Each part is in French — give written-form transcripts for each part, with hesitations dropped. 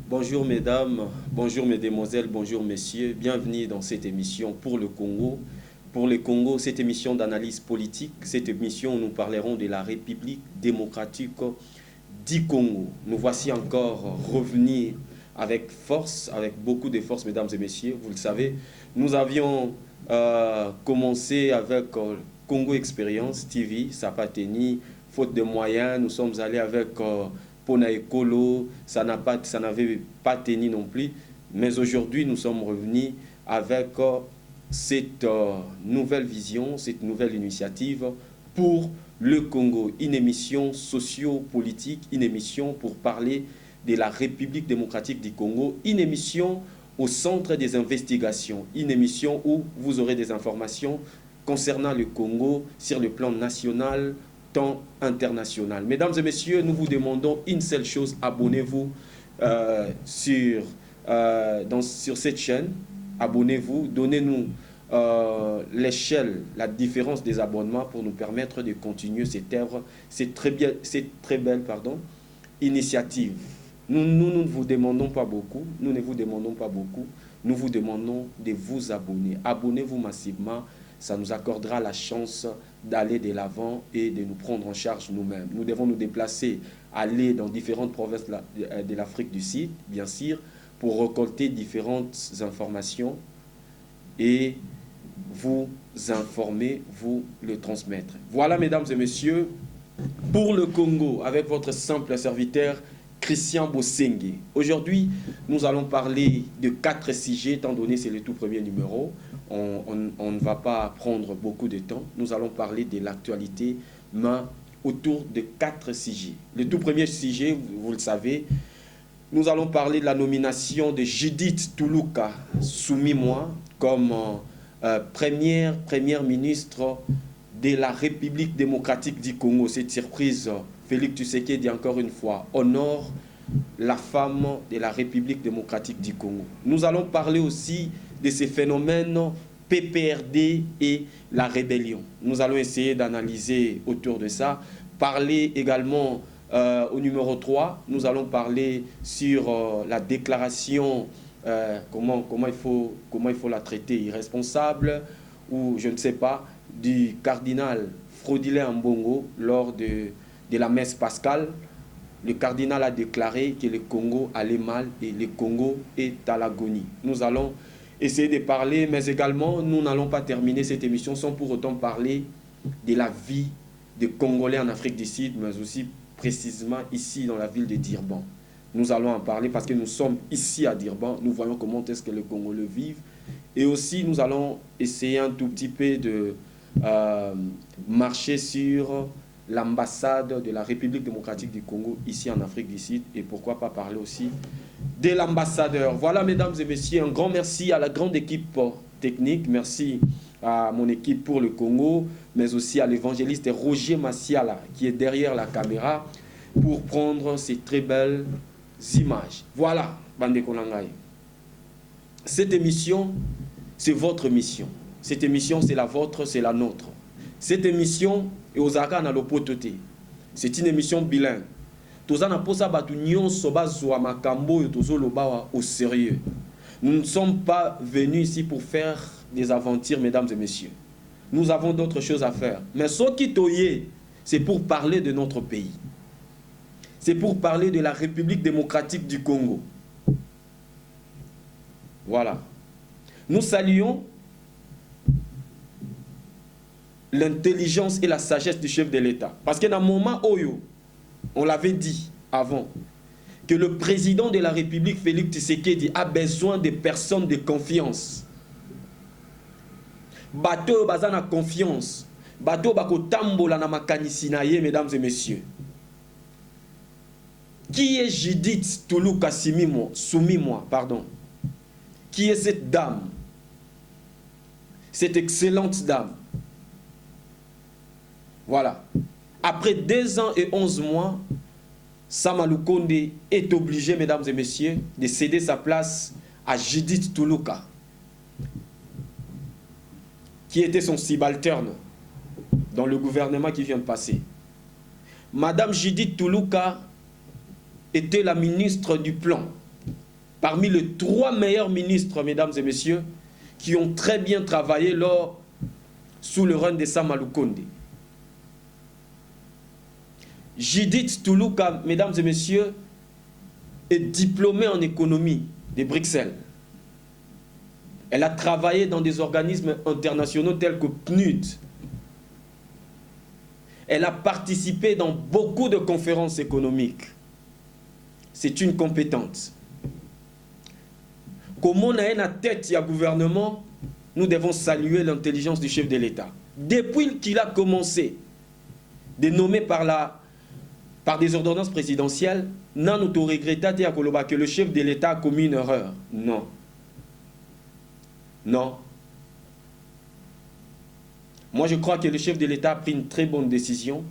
Bonjour mesdames, bonjour mesdemoiselles, bonjour messieurs. Bienvenue dans cette émission pour le Congo. Pour le Congo, cette émission d'analyse politique, cette émission où nous parlerons de la République démocratique du Congo. Nous voici encore revenus avec force, avec beaucoup de force, mesdames et messieurs. Vous le savez, nous avions commencé avec Congo Experience TV, ça n'a pas tenu, faute de moyens. Nous sommes allés avec Pona Ekolo, ça n'avait pas tenu non plus. Mais aujourd'hui, nous sommes revenus avec cette nouvelle vision, cette nouvelle initiative pour le Congo. Une émission socio-politique, une émission pour parler de la République démocratique du Congo, une émission au centre des investigations, une émission où vous aurez des informations concernant le Congo sur le plan national, tant international. Mesdames et messieurs, nous vous demandons une seule chose, abonnez-vous sur cette chaîne, abonnez-vous, donnez-nous l'échelle, la différence des abonnements pour nous permettre de continuer cette œuvre, cette très belle initiative. Nous ne vous demandons pas beaucoup, nous ne vous demandons pas beaucoup, nous vous demandons de vous abonner. Abonnez-vous massivement, ça nous accordera la chance d'aller de l'avant et de nous prendre en charge nous-mêmes. Nous devons nous déplacer, aller dans différentes provinces de l'Afrique du Sud, bien sûr, pour récolter différentes informations et vous informer, vous le transmettre. Voilà, mesdames et messieurs, pour le Congo, avec votre simple serviteur, Christian Bosengue. Aujourd'hui, nous allons parler de 4 sujets, étant donné que c'est le tout premier numéro. On ne va pas prendre beaucoup de temps. Nous allons parler de l'actualité, mais autour de 4 sujets. Le tout premier sujet, vous le savez, nous allons parler de la nomination de Judith Tuluka Suminwa comme première ministre de la République démocratique du Congo. Cette surprise, Félix Tshisekedi, encore une fois, honore la femme de la République démocratique du Congo. Nous allons parler aussi de ces phénomènes PPRD et la rébellion. Nous allons essayer d'analyser autour de ça. Parler également au numéro 3, nous allons parler sur la déclaration, comment il faut la traiter, irresponsable, ou je ne sais pas, du cardinal Frodilin Ambongo lors de la messe pascale. Le cardinal a déclaré que le Congo allait mal et le Congo est à l'agonie. Nous allons essayer de parler, mais également, nous n'allons pas terminer cette émission sans pour autant parler de la vie des Congolais en Afrique du Sud, mais aussi précisément ici dans la ville de Durban. Nous allons en parler parce que nous sommes ici à Durban, nous voyons comment est-ce que les Congolais vivent. Et aussi, nous allons essayer un tout petit peu de marcher sur l'ambassade de la République démocratique du Congo ici en Afrique du Sud et pourquoi pas parler aussi de l'ambassadeur. Voilà, mesdames et messieurs, un grand merci à la grande équipe technique, merci à mon équipe pour le Congo, mais aussi à l'évangéliste Roger Massiala qui est derrière la caméra pour prendre ces très belles images. Voilà, Bande Konangai. Cette émission, c'est votre mission. Cette émission, c'est la vôtre, c'est la nôtre. Cette émission est aux Aka na lopotote. C'est une émission bilingue. Tozana posa batu nyonso bazwa makambo yo tozoloba au sérieux. Nous ne sommes pas venus ici pour faire des aventures, mesdames et messieurs. Nous avons d'autres choses à faire. Mais ce qui toye, c'est pour parler de notre pays. C'est pour parler de la République démocratique du Congo. Voilà. Nous saluons l'intelligence et la sagesse du chef de l'État. Parce que dans le moment où, on l'avait dit avant, que le président de la République, Félix Tshisekedi, a besoin de personnes de confiance. Bateau bazana confiance. Bateau bako tambola na makanisi na ye, mesdames et messieurs. Qui est Judith Tuluka Suminwa, pardon? Qui est cette dame? Cette excellente dame. Voilà. Après 2 ans et 11 mois, Sama Lukonde est obligé, mesdames et messieurs, de céder sa place à Judith Tuluka, qui était son subalterne dans le gouvernement qui vient de passer. Madame Judith Tuluka était la ministre du Plan. parmi les 3 meilleurs ministres, mesdames et messieurs, qui ont très bien travaillé sous le règne de Sama Lukonde. Judith Tuluka, mesdames et messieurs, est diplômée en économie de Bruxelles. Elle a travaillé dans des organismes internationaux tels que PNUD. Elle a participé dans beaucoup de conférences économiques. C'est une compétente. Comme on a une tête du gouvernement, nous devons saluer l'intelligence du chef de l'État. Depuis qu'il a commencé de nommer par des ordonnances présidentielles, nous avons regretté que le chef de l'État a commis une erreur. Non. Non. Moi, je crois que le chef de l'État a pris une très bonne décision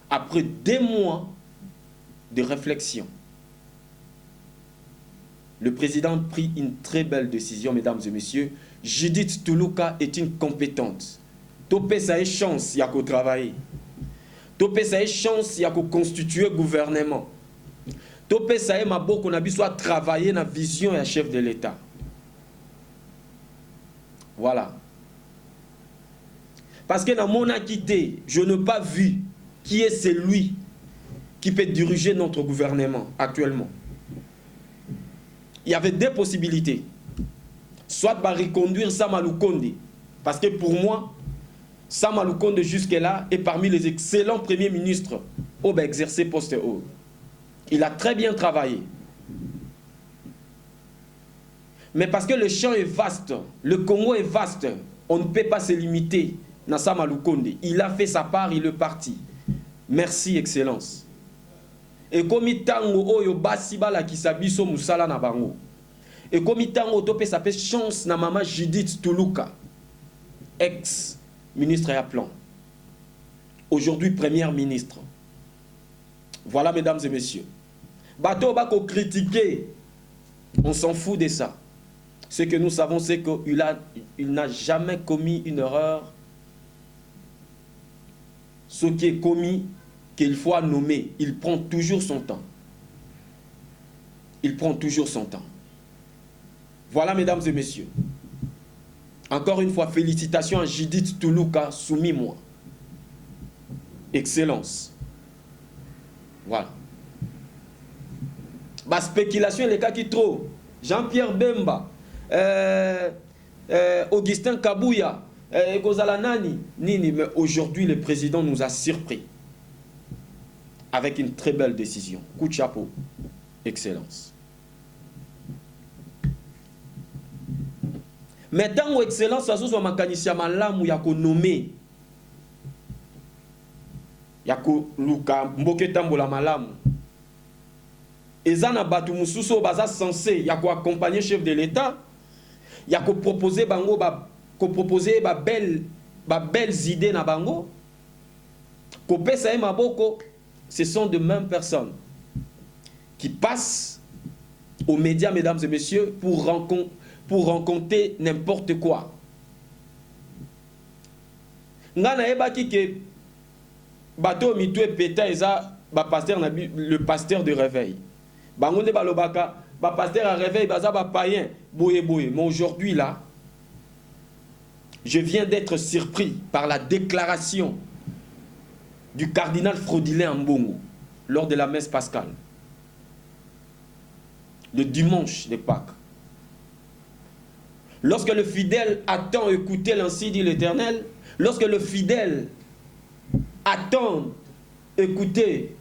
après 2 mois de réflexion. Le président a pris une très belle décision, mesdames et messieurs. Judith Tuluka est une compétente. Topé, ça a chance, il y a qu'au travailler. Topé, ça a chance, il y a qu'au constituer gouvernement. Topé, ça a mabo qu'on a besoin soit travailler dans la vision et la chef de l'État. Voilà. Parce que dans mon acquitté, je n'ai pas vu qui est celui qui peut diriger notre gouvernement actuellement. Il y avait 2 possibilités. Soit par reconduire Sama Lukonde, parce que pour moi, Sama Lukonde jusque-là est parmi les excellents premiers ministres qui ont exercé poste haut. Il a très bien travaillé. Mais parce que le champ est vaste, le Congo est vaste, on ne peut pas se limiter à Sama Lukonde. Il a fait sa part, il est parti. Merci, Excellence. Et comme il tango oyo basiba la kisabiso musala na bango. Et comme il tango topé ça fait chance na maman Judith Tuluka, ex-ministre à plan. Aujourd'hui première ministre. Voilà, mesdames et messieurs. Bateau bako critiquer, on s'en fout de ça. Ce que nous savons, c'est qu'il n'a jamais commis une erreur. Ce qui est commis, qu'il faut nommer, il prend toujours son temps. Il prend toujours son temps. Voilà, mesdames et messieurs. Encore une fois, félicitations à Judith Tuluka, soumis-moi. Excellence. Voilà. Ma spéculation, les cas qui trop. Jean-Pierre Bemba, Augustin Kabouya, Gozalanani, Nini, mais aujourd'hui, le président nous a surpris. Avec une très belle décision. Coup de chapeau. Excellence. Maintenant, excellence, ça soit makanisya malamu ya ko nommé. Ya ko luka mboke tambola malamu. Ezana batu mususo baza censé ya ko accompagner chef de l'État. Ya ko proposer bango belles idées na bango. Ko pesa e maboko. Ce sont de mêmes personnes qui passent aux médias, mesdames et messieurs, pour rencontrer n'importe quoi. Ngana ebaki ke bato mitwe peta eza le pasteur de réveil. Bangonde balobaka ba pasteur à réveil baza ba païen boye boye. Mais aujourd'hui là, je viens d'être surpris par la déclaration du cardinal Frodilin Mbongo lors de la messe pascale, le dimanche de Pâques. Lorsque le fidèle attend écouter l'ainsi dit l'Éternel, lorsque le fidèle attend écouter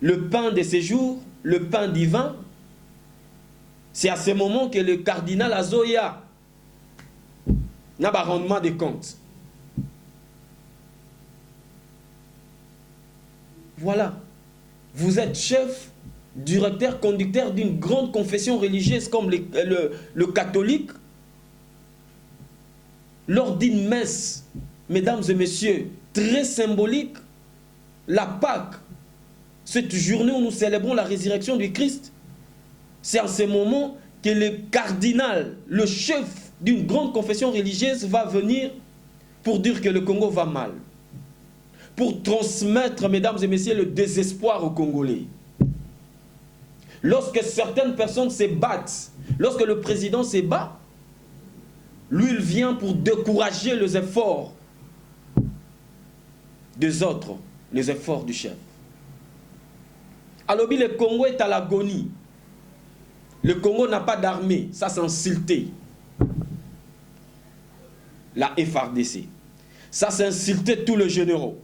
le pain de ses jours, le pain divin, c'est à ce moment que le cardinal Azoya n'a pas rendement de compte. Voilà, vous êtes chef, directeur, conducteur d'une grande confession religieuse comme le catholique. Lors d'une messe, mesdames et messieurs, très symbolique, la Pâque, cette journée où nous célébrons la résurrection du Christ, c'est en ce moment que le cardinal, le chef d'une grande confession religieuse va venir pour dire que le Congo va mal. Pour transmettre, mesdames et messieurs, le désespoir aux Congolais. Lorsque certaines personnes se battent, lorsque le président se bat, lui, il vient pour décourager les efforts des autres, les efforts du chef. Alors, le Congo est à l'agonie. Le Congo n'a pas d'armée. Ça, c'est insulté. La FARDC. Ça, c'est insulter tous les généraux.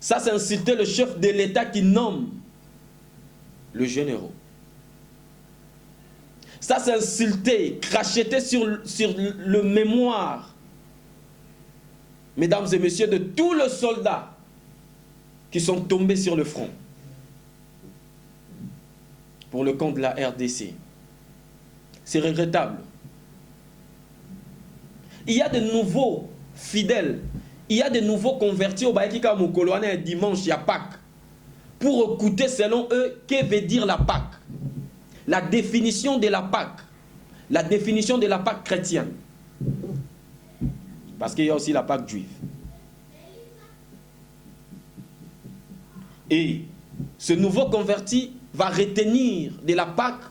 Ça, c'est insulter le chef de l'État qui nomme le général. Ça, c'est insulter, cracheter sur le mémoire, mesdames et messieurs, de tous les soldats qui sont tombés sur le front pour le compte de la RDC. C'est regrettable. Il y a de nouveaux fidèles, il y a de nouveaux convertis au Baïkika Mokoloane dimanche, il y a Pâques, pour écouter selon eux, que veut dire la Pâques. La définition de la Pâques. La définition de la Pâques chrétienne. Parce qu'il y a aussi la Pâques juive. Et ce nouveau converti va retenir de la Pâques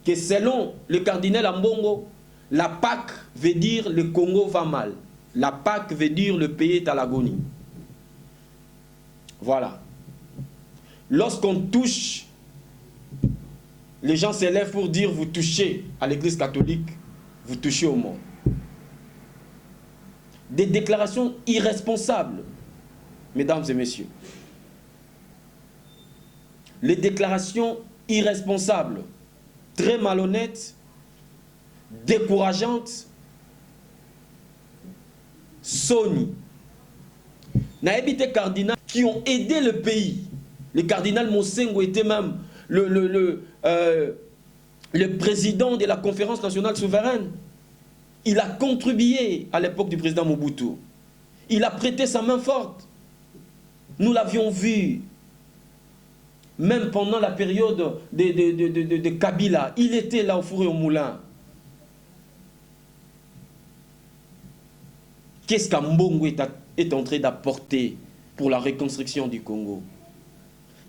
que selon le cardinal Ambongo, la Pâques veut dire le Congo va mal. La Pâques veut dire le pays est à l'agonie. Voilà. Lorsqu'on touche, les gens s'élèvent pour dire vous touchez à l'Église catholique, vous touchez au monde. Des déclarations irresponsables, mesdames et messieurs. Les déclarations irresponsables, très malhonnêtes, décourageantes, Sony. Naébité cardinal qui ont aidé le pays. Le cardinal Mosengo était même le président de la conférence nationale souveraine. Il a contribué à l'époque du président Mobutu. Il a prêté sa main forte. Nous l'avions vu. Même pendant la période de Kabila, il était là au four et au moulin. Qu'est-ce qu'Ambongo est en train d'apporter pour la reconstruction du Congo?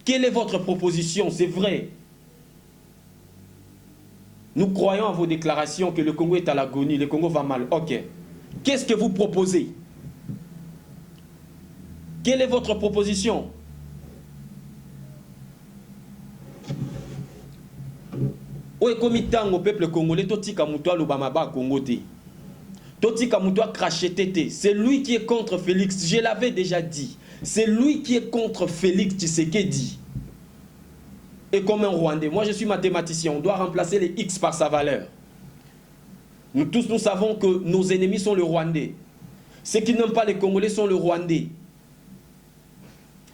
Quelle est votre proposition? C'est vrai. Nous croyons à vos déclarations que le Congo est à l'agonie, le Congo va mal. Ok. Qu'est-ce que vous proposez? Quelle est votre proposition? Où est au peuple congolais? Toti Kamoutoua Lubamaba Congo te. Toti Kamoutoua Krachetete. C'est lui qui est contre Félix. Je l'avais déjà dit. C'est lui qui est contre Félix Tshisekedi. Et comme un Rwandais. Moi, je suis mathématicien. On doit remplacer les X par sa valeur. Nous tous, nous savons que nos ennemis sont le Rwandais. Ceux qui n'aiment pas les Congolais sont le Rwandais.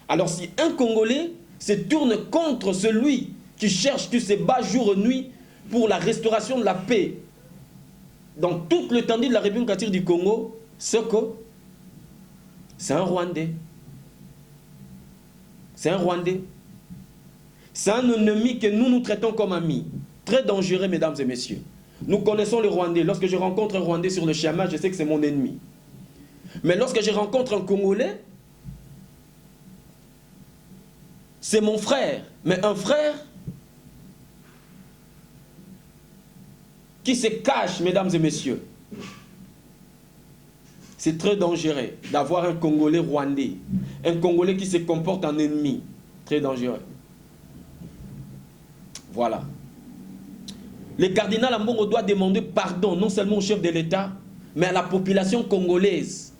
Alors, si un Congolais se tourne contre celui qui cherche, qui se bat jour et nuit pour la restauration de la paix dans toute l'étendue de la République du Congo, c'est un Rwandais. C'est un Rwandais. C'est un ennemi que nous traitons comme ami. Très dangereux, mesdames et messieurs. Nous connaissons le Rwandais. Lorsque je rencontre un Rwandais sur le chemin, je sais que c'est mon ennemi. Mais lorsque je rencontre un Congolais, c'est mon frère. Mais un frère qui se cache, mesdames et messieurs. C'est très dangereux d'avoir un Congolais rwandais. Un Congolais qui se comporte en ennemi. Très dangereux. Voilà. Le cardinal Ambongo doit demander pardon, non seulement au chef de l'État, mais à la population congolaise.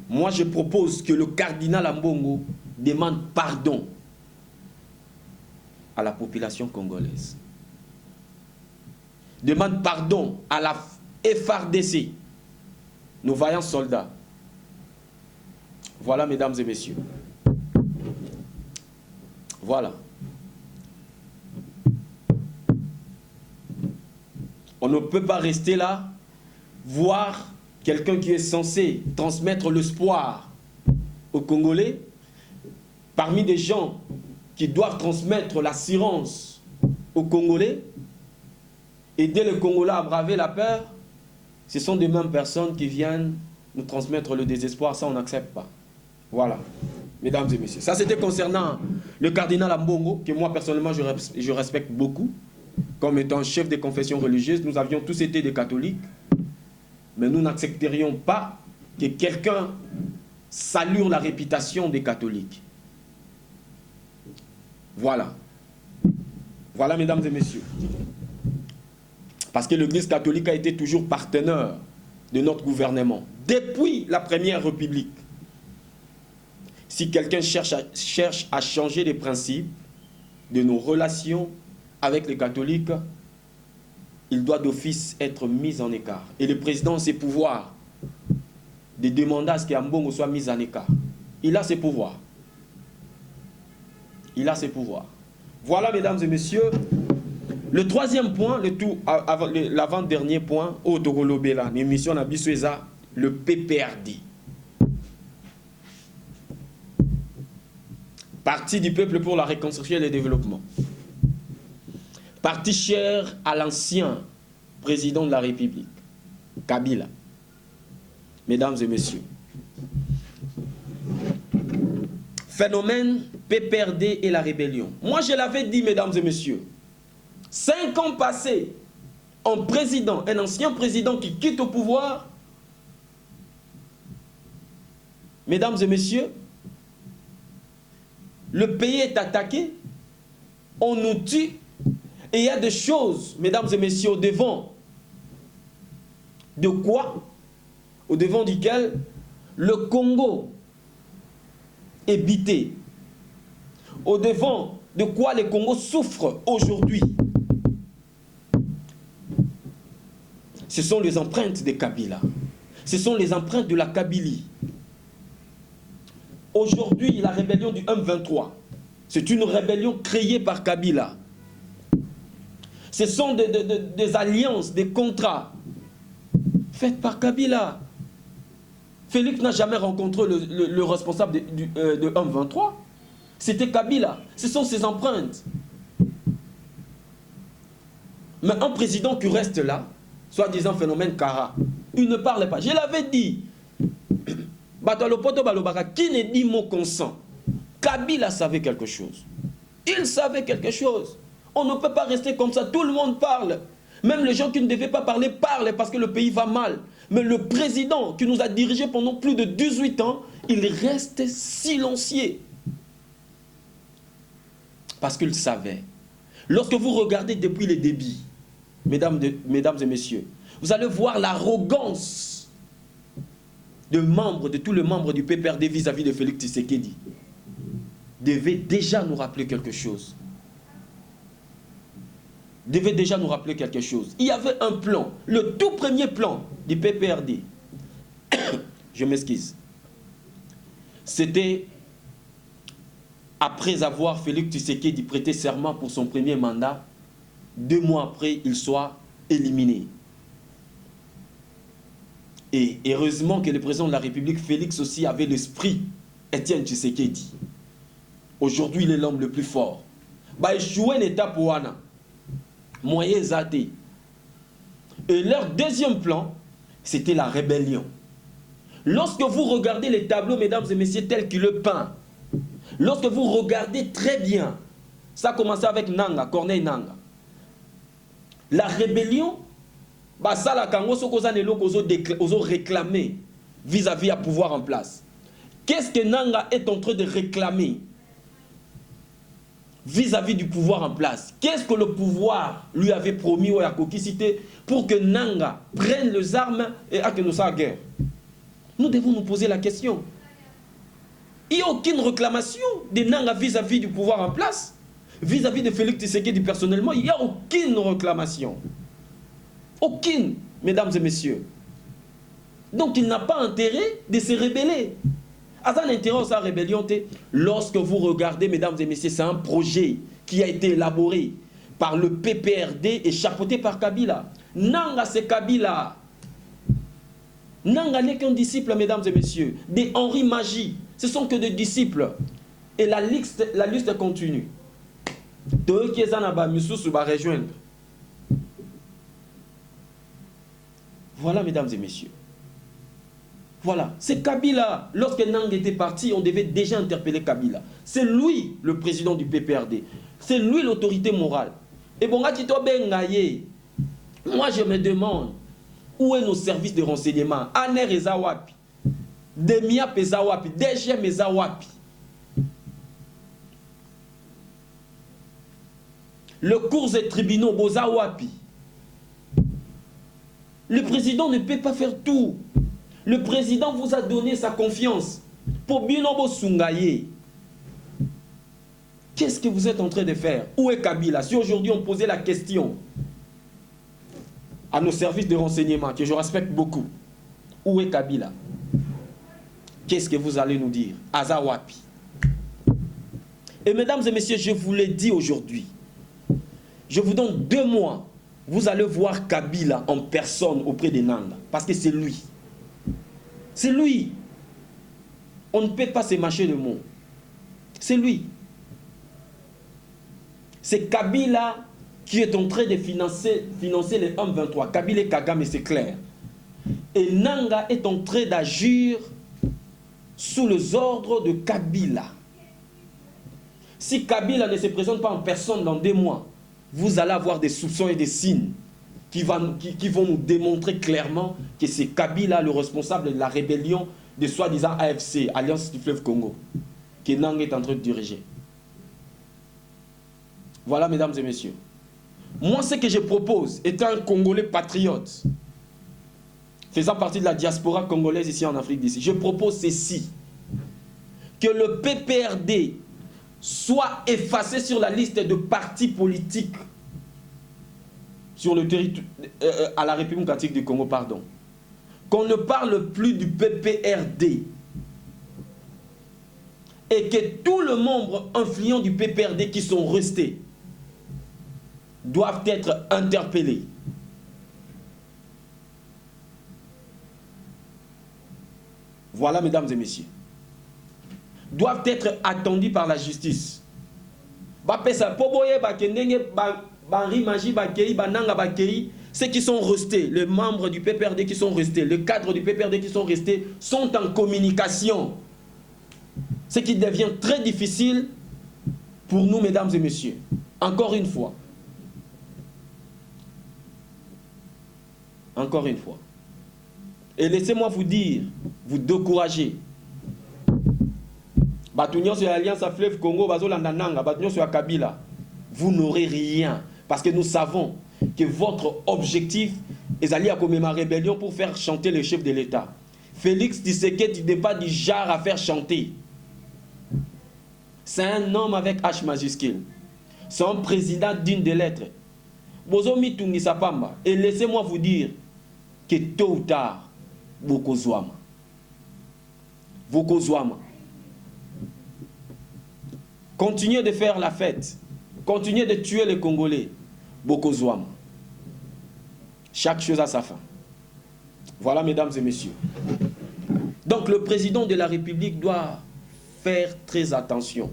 Moi, je propose que le cardinal Ambongo demande pardon à la population congolaise. Demande pardon à la FARDC, nos vaillants soldats. Voilà, mesdames et messieurs. Voilà. On ne peut pas rester là, voir quelqu'un qui est censé transmettre l'espoir aux Congolais, parmi des gens qui doivent transmettre l'assurance aux Congolais, aider les Congolais à braver la peur, ce sont des mêmes personnes qui viennent nous transmettre le désespoir. Ça, on n'accepte pas. Voilà. mesdames et messieurs. Ça, c'était concernant le cardinal Ambongo, que moi, personnellement, je respecte beaucoup. Comme étant chef des confessions religieuses, nous avions tous été des catholiques. Mais nous n'accepterions pas que quelqu'un salue la réputation des catholiques. Voilà. Voilà, mesdames et messieurs. Parce que l'Église catholique a été toujours partenaire de notre gouvernement. Depuis la Première République. Si quelqu'un cherche à changer les principes de nos relations avec les catholiques, il doit d'office être mis en écart. Et le président a ses pouvoirs de demander à ce qu'Ambongo soit mis en écart. Il a ses pouvoirs. Il a ses pouvoirs. Voilà, mesdames et messieurs, le troisième point, l'avant-dernier point, au Togolobela, l'émission Nabisueza, le PPRD. Parti du peuple pour la reconstruction et le développement. Parti cher à l'ancien président de la République, Kabila. Mesdames et messieurs, phénomène PPRD et la rébellion. Moi, je l'avais dit, mesdames et messieurs, 5 ans passés, un ancien président qui quitte au pouvoir, mesdames et messieurs, le pays est attaqué, on nous tue, et il y a des choses, mesdames et messieurs, au-devant de quoi? Au-devant duquel le Congo est bité. Au-devant de quoi le Congo souffre aujourd'hui. Ce sont les empreintes de Kabila. Ce sont les empreintes de la Kabylie. Aujourd'hui, la rébellion du M23, c'est une rébellion créée par Kabila. Ce sont des alliances, des contrats faits par Kabila. Félix n'a jamais rencontré le responsable de M23. C'était Kabila. Ce sont ses empreintes. Mais un président qui reste là, soi-disant phénomène Kara, il ne parle pas. Je l'avais dit. Qui ne dit mot consent? Kabila savait quelque chose. Il savait quelque chose. On ne peut pas rester comme ça. Tout le monde parle. Même les gens qui ne devaient pas parler parlent parce que le pays va mal. Mais le président qui nous a dirigés pendant plus de 18 ans, il reste silencieux. Parce qu'il savait. Lorsque vous regardez depuis le début, mesdames et messieurs, vous allez voir l'arrogance de tous les membres du PPRD vis-à-vis de Félix Tshisekedi. Devait déjà nous rappeler quelque chose. Devait déjà nous rappeler quelque chose. Il y avait un plan, le tout premier plan du PPRD. Je m'excuse. C'était après avoir Félix Tshisekedi prêté serment pour son premier mandat, 2 mois après, il soit éliminé. Et heureusement que le président de la République, Félix aussi, avait l'esprit Étienne Tshisekedi. Aujourd'hui, il est l'homme le plus fort. Bah, échouer l'état pour Wana. Moyen zaté. Et leur deuxième plan, c'était la rébellion. Lorsque vous regardez les tableaux, mesdames et messieurs, tels qu'il le peint, lorsque vous regardez très bien, ça a commencé avec Nanga, Corneille Nanga. La rébellion, bah ça la Kango oso réclamer vis-à-vis à pouvoir en place. Qu'est-ce que Nanga est en train de réclamer vis-à-vis du pouvoir en place? Qu'est-ce que le pouvoir lui avait promis au Yakokisité pour que Nanga prenne les armes et que nous sa guerre? Nous devons nous poser la question. Il n'y a aucune réclamation de Nanga vis-à-vis du pouvoir en place. Vis-à-vis de Félix Tshisekedi personnellement, il n'y a aucune réclamation. Aucune, mesdames et messieurs. Donc il n'a pas intérêt de se rebeller. À un intérêt à sa rébellion, lorsque vous regardez, mesdames et messieurs, c'est un projet qui a été élaboré par le PPRD et chapeauté par Kabila. Nanga, c'est Kabila. Nanga n'est qu'un disciple, mesdames et messieurs, des Henri Magie. Ce sont que des disciples. Et la liste continue. De eux qui sont là-bas, Missou va rejoindre. Voilà, mesdames et messieurs. Voilà, c'est Kabila. Lorsque Nang était parti, on devait déjà interpeller Kabila. C'est lui le président du PPRD. C'est lui l'autorité morale. Et bon, moi je me demande, où est nos services de renseignement? Aner Ezawapi, Demia Pezawapi, DG Mezawapi. Le cours des tribunaux Bozawapi. Le président ne peut pas faire tout. Le président vous a donné sa confiance pour Binobo Sungaye. Qu'est-ce que vous êtes en train de faire? Où est Kabila? Si aujourd'hui on posait la question à nos services de renseignement, que je respecte beaucoup, où est Kabila? Qu'est-ce que vous allez nous dire? Azawapi. Et mesdames et messieurs, je vous l'ai dit aujourd'hui, je vous donne 2 mois, vous allez voir Kabila en personne auprès de Nanga, parce que c'est lui. C'est lui. On ne peut pas se mâcher le mot. C'est lui. C'est Kabila qui est en train de financer les M23. Kabila et Kagame, c'est clair. Et Nanga est en train d'agir sous les ordres de Kabila. Si Kabila ne se présente pas en personne dans 2 mois, vous allez avoir des soupçons et des signes qui vont nous démontrer clairement que c'est Kabila le responsable de la rébellion de soi-disant AFC, Alliance du Fleuve Congo, que Nang est en train de diriger. Voilà, mesdames et messieurs. Moi, ce que je propose, étant un Congolais patriote, faisant partie de la diaspora congolaise ici en Afrique d'ici, je propose ceci: que le PPRD soit effacé sur la liste de partis politiques sur le territoire à la République démocratique du Congo, pardon. Qu'on ne parle plus du PPRD. Et que tous les membres influents du PPRD qui sont restés doivent être interpellés. Voilà, mesdames et messieurs. Doivent être attendus par la justice. Ceux qui sont restés, les membres du PPRD qui sont restés, les cadres du PPRD qui sont restés, sont en communication. Ce qui devient très difficile pour nous, mesdames et messieurs. Encore une fois. Encore une fois. Et laissez-moi vous dire, vous décourager. Batunyo sur l'Alliance à Fleuve Congo, Bazolandananga, Batunyo sur Kabila. Vous n'aurez rien. Parce que nous savons que votre objectif est d'aller à commémorer ma rébellion pour faire chanter le chef de l'État. Félix Tshisekedi n'est pas du genre à faire chanter. C'est un homme avec H majuscule. C'est un président digne de lettres. Bozomi Tungi Sapamba. Et laissez-moi vous dire que tôt ou tard, Bokozouama. Bokozouama. Continuez de faire la fête. Continuez de tuer les Congolais. Bokozouama. Chaque chose a sa fin. Voilà, mesdames et messieurs. Donc, le président de la République doit faire très attention.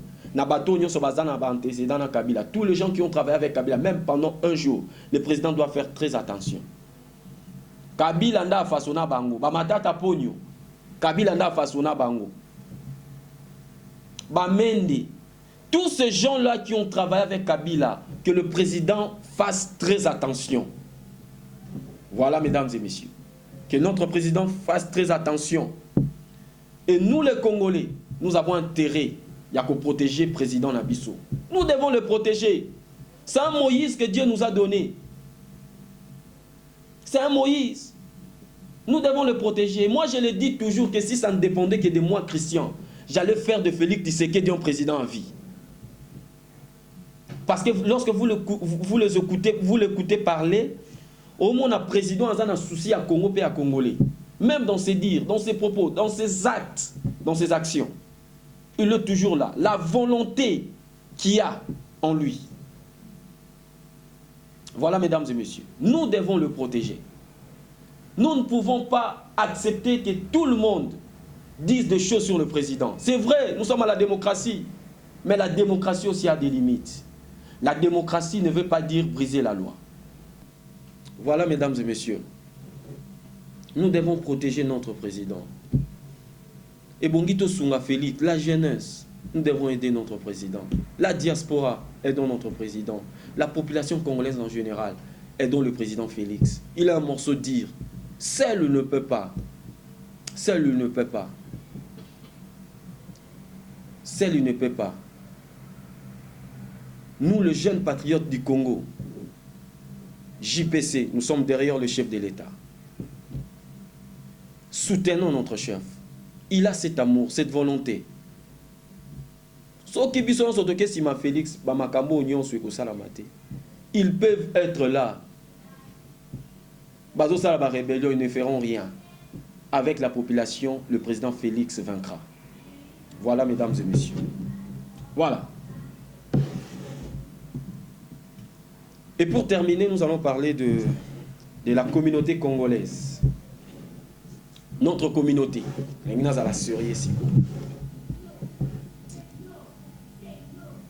Tous les gens qui ont travaillé avec Kabila, même pendant un jour, le président doit faire très attention. Kabila nda fasona bango, bamatata ponyo. Kabila nda fasona bango. Bamende. Tous ces gens-là qui ont travaillé avec Kabila, que le président fasse très attention. Voilà, mesdames et messieurs. Que notre président fasse très attention. Et nous, les Congolais, nous avons intérêt à protéger le président Nabisso. Nous devons le protéger. C'est un Moïse que Dieu nous a donné. C'est un Moïse. Nous devons le protéger. Moi, je le dis toujours que si ça ne dépendait que de moi, Christian, j'allais faire de Félix Tshisekedi un président en vie. Parce que lorsque vous l'écoutez parler, au moins un président a un souci à Congo et à Congolais. Même dans ses dires, dans ses propos, dans ses actes, dans ses actions. Il est toujours là. La volonté qu'il y a en lui. Voilà, mesdames et messieurs. Nous devons le protéger. Nous ne pouvons pas accepter que tout le monde dise des choses sur le président. C'est vrai, nous sommes à la démocratie. Mais la démocratie aussi a des limites. La démocratie ne veut pas dire briser la loi. Voilà, mesdames et messieurs. Nous devons protéger notre président. Et Bongito Sunga Félix, la jeunesse, nous devons aider notre président. La diaspora, aidons notre président. La population congolaise en général, aidons le président Félix. Il a un morceau de dire. Seul ne peut pas. Seul ne peut pas. Seul ne peut pas. Nous, les jeunes patriotes du Congo, JPC, nous sommes derrière le chef de l'État. Soutenons notre chef. Il a cet amour, cette volonté. Ils peuvent être là. Ils ne feront rien. Avec la population, le président Félix vaincra. Voilà, mesdames et messieurs. Voilà. Et pour terminer, nous allons parler de la communauté congolaise. Notre communauté.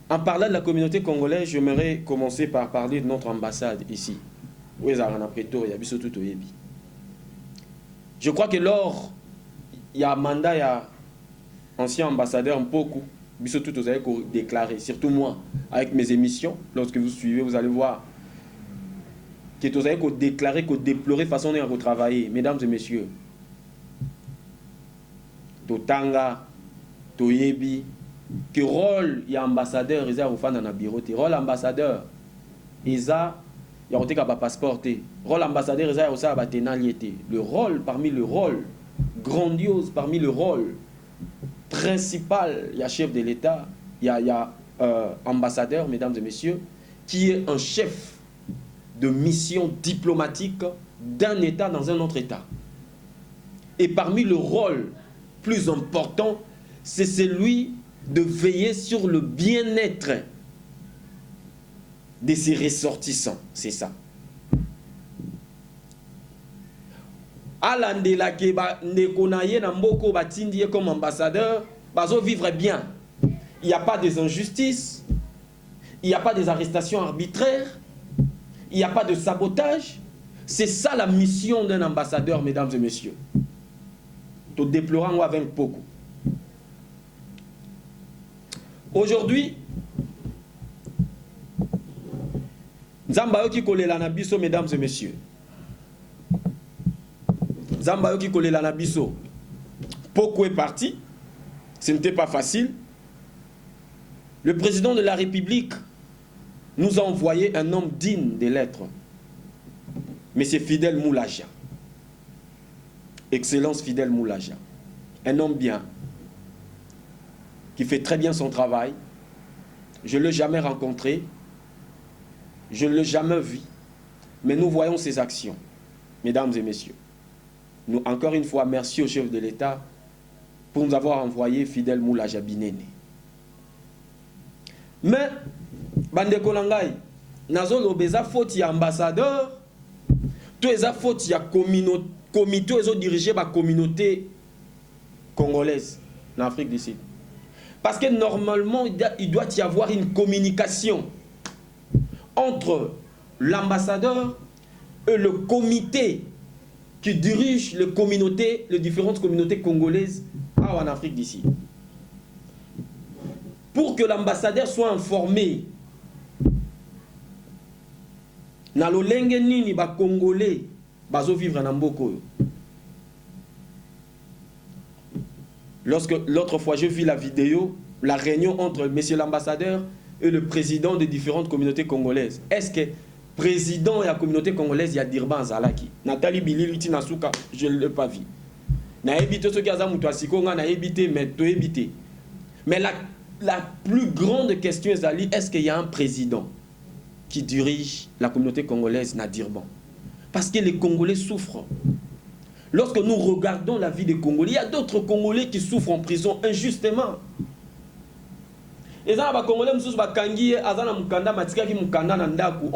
En parlant de la communauté congolaise, j'aimerais commencer par parler de notre ambassade ici. Je crois que lors, il y a un mandat, il y a ancien ambassadeur Mpoku, vous avez déclaré, surtout moi, avec mes émissions, lorsque vous suivez, vous allez voir que vous avez déclaré, que déplorer façon de travailler, mesdames et messieurs. Totanga, Toyebi, que rôle il y a ambassadeur, il y a un bureau, rôle ambassadeur, il y a un passeport, rôle ambassadeur, il y a un ténaliété. Le rôle, parmi le rôle grandiose, parmi le rôle principal, il y a chef de l'État, il y a ambassadeur, mesdames et messieurs, qui est un chef de mission diplomatique d'un État dans un autre État. Et parmi le rôle plus important, c'est celui de veiller sur le bien-être de ses ressortissants. C'est ça. Alandela Keba Nekonaye Namboko Batindie comme ambassadeur, bazo vivre bien. Il n'y a pas des injustices, il n'y a pas des arrestations arbitraires, il n'y a pas de sabotage. C'est ça la mission d'un ambassadeur, mesdames et messieurs. Tout déplorant avec beaucoup. Aujourd'hui, Zambayoki kolela na biso, mesdames et messieurs. Zambayoki kolela na biso. Poko est parti. Ce n'était pas facile. Le président de la République nous a envoyé un homme digne des lettres. M. Fidel Moulaja. Excellence Fidel Moulaja. Un homme bien, qui fait très bien son travail. Je ne l'ai jamais rencontré. Je ne l'ai jamais vu. Mais nous voyons ses actions. Mesdames et messieurs. Nous, encore une fois, merci au chef de l'État pour nous avoir envoyé Fidel Moulaja Binene. Mais, Bandeko Langai, Nazo Lobeza faute y ambassadeur, tout les faute y a comité, ils ont dirigé la communauté congolaise en Afrique du Sud. Parce que normalement, il doit y avoir une communication entre l'ambassadeur et le comité qui dirige les différentes communautés congolaises en Afrique du Sud. Pour que l'ambassadeur soit informé, na lolenge nini ba congolais bazo vivre na mboko. Lorsque l'autre fois j'ai vu la vidéo, la réunion entre monsieur l'ambassadeur et le président des différentes communautés congolaises. Est-ce que président de la communauté congolaise il y a Dirban Zalaki, Nathalie Bilili Nasuka, je ne l'ai pas vu. Na évité ce qui a zamuto asikonga na évité mais to évité. Mais la plus grande question est-ce qu'il y a un président qui dirige la communauté congolaise na Dirban? Parce que les Congolais souffrent. Lorsque nous regardons la vie des Congolais, il y a d'autres Congolais qui souffrent en prison injustement. On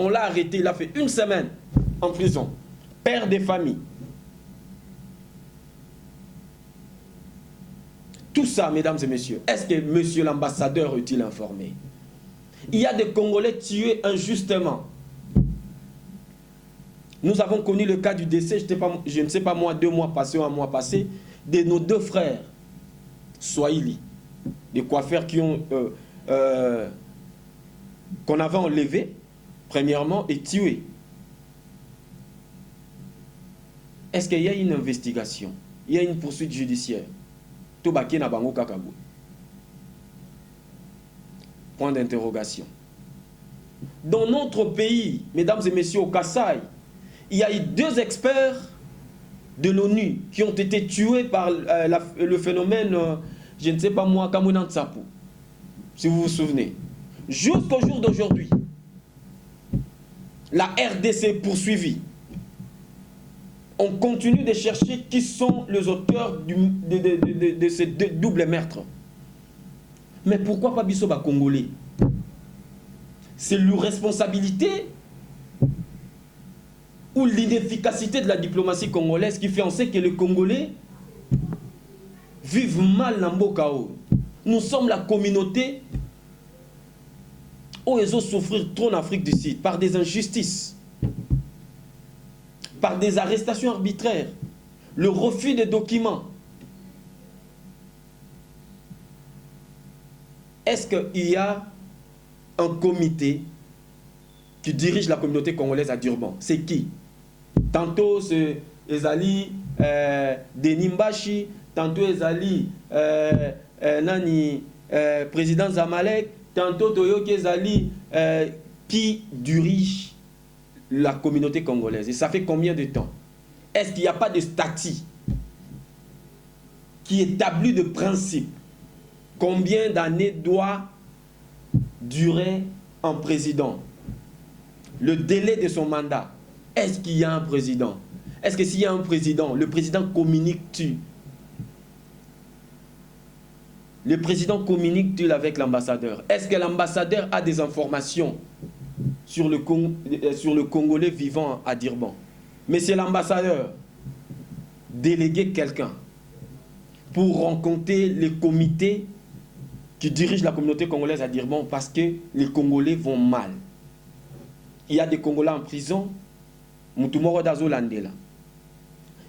l'a arrêté, il a fait 1 semaine en prison. Père des familles. Tout ça, mesdames et messieurs, est-ce que monsieur l'ambassadeur est-il informé? Il y a des Congolais tués injustement. Nous avons connu le cas du décès, je ne sais pas moi, 2 mois passés ou 1 mois passé, de nos 2 frères, Swahili, des coiffeurs qui ont, qu'on avait enlevés, premièrement, et tués. Est-ce qu'il y a une investigation? Il y a une poursuite judiciaire? Tobaki na bango kakabou. Point d'interrogation. Dans notre pays, mesdames et messieurs, au Kasaï, il y a eu 2 experts de l'ONU qui ont été tués par le phénomène, je ne sais pas moi, Kamounan Tsapou, si vous vous souvenez. Jusqu'au jour d'aujourd'hui, la RDC est poursuivie. On continue de chercher qui sont les auteurs de ces 2 doubles meurtres. Mais pourquoi pas Bissoba Congolais? C'est l'irresponsabilité ou l'inefficacité de la diplomatie congolaise qui fait en sorte que les Congolais vivent mal dans Mbokao. Nous sommes la communauté où ils ont souffert trop en Afrique du Sud par des injustices, par des arrestations arbitraires, le refus des documents. Est-ce qu'il y a un comité qui dirige la communauté congolaise à Durban? C'est qui? Tantôt c'est Ezali Denis Mbashi, tantôt Ezali président Zamalek, tantôt Toyoki Ezali qui dirige la communauté congolaise. Et ça fait combien de temps? Est-ce qu'il n'y a pas de statut qui établit de principe? Combien d'années doit durer un président? Le délai de son mandat. Est-ce qu'il y a un président? Est-ce que s'il y a un président, le président communique-t-il? Le président communique-t-il avec l'ambassadeur? Est-ce que l'ambassadeur a des informations sur le Congolais vivant à Durban? Mais c'est l'ambassadeur déléguer quelqu'un pour rencontrer les comités qui dirigent la communauté congolaise à Durban parce que les Congolais vont mal. Il y a des Congolais en prison, il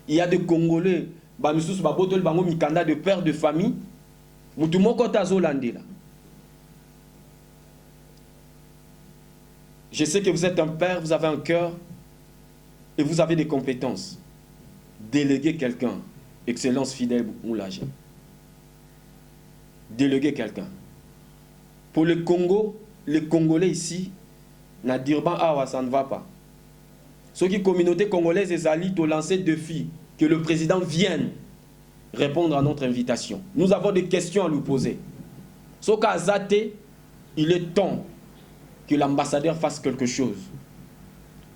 y a des Congolais, de pères de famille, je sais que vous êtes un père, vous avez un cœur et vous avez des compétences. Déléguez quelqu'un, Excellence Fidèle Moulaja. Déléguer quelqu'un. Pour le Congo, les Congolais ici, na Durban, ça ne va pas. Ceux qui communauté congolaise et alliés ont lancé le défi que le président vienne répondre à notre invitation. Nous avons des questions à lui poser. Ce cas Zate, il est temps que l'ambassadeur fasse quelque chose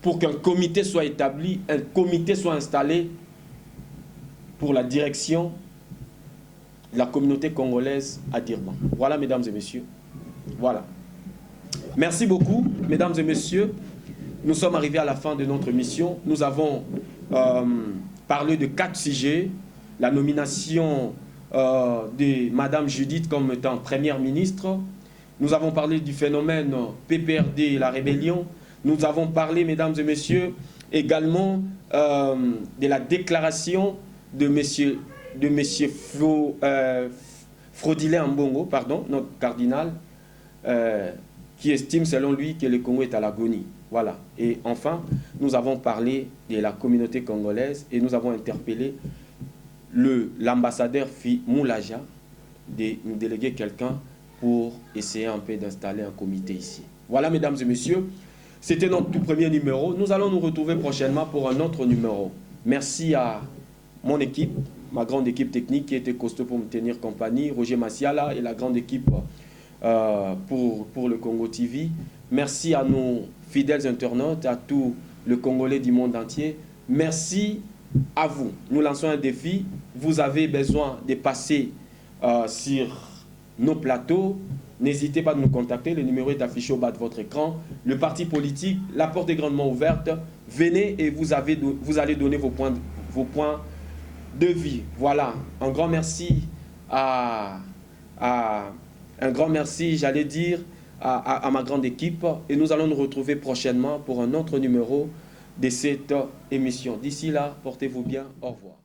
pour qu'un comité soit établi, un comité soit installé pour la direction de la communauté congolaise à Durban. Voilà, mesdames et messieurs. Voilà. Merci beaucoup, mesdames et messieurs. Nous sommes arrivés à la fin de notre mission. Nous avons parlé de 4 sujets. La nomination de Madame Judith comme étant première ministre. Nous avons parlé du phénomène PPRD et la rébellion. Nous avons parlé, mesdames et messieurs, également de la déclaration de monsieur Frodilin Mbongo, pardon, notre cardinal, qui estime selon lui que le Congo est à l'agonie. Voilà. Et enfin, nous avons parlé de la communauté congolaise et nous avons interpellé l'ambassadeur Moulaja de nous déléguer quelqu'un pour essayer un peu d'installer un comité ici. Voilà, mesdames et messieurs, c'était notre tout premier numéro. Nous allons nous retrouver prochainement pour un autre numéro. Merci à mon équipe, ma grande équipe technique qui était costaud pour me tenir compagnie, Roger Massiala et la grande équipe pour le Congo TV. Merci à nos fidèles internautes, à tous les Congolais du monde entier. Merci à vous. Nous lançons un défi. Vous avez besoin de passer sur nos plateaux. N'hésitez pas à nous contacter. Le numéro est affiché au bas de votre écran. Le parti politique, la porte est grandement ouverte. Venez et vous allez donner vos points de vie. Voilà. Un grand merci j'allais dire, à ma grande équipe. Et nous allons nous retrouver prochainement pour un autre numéro de cette émission. D'ici là, portez-vous bien. Au revoir.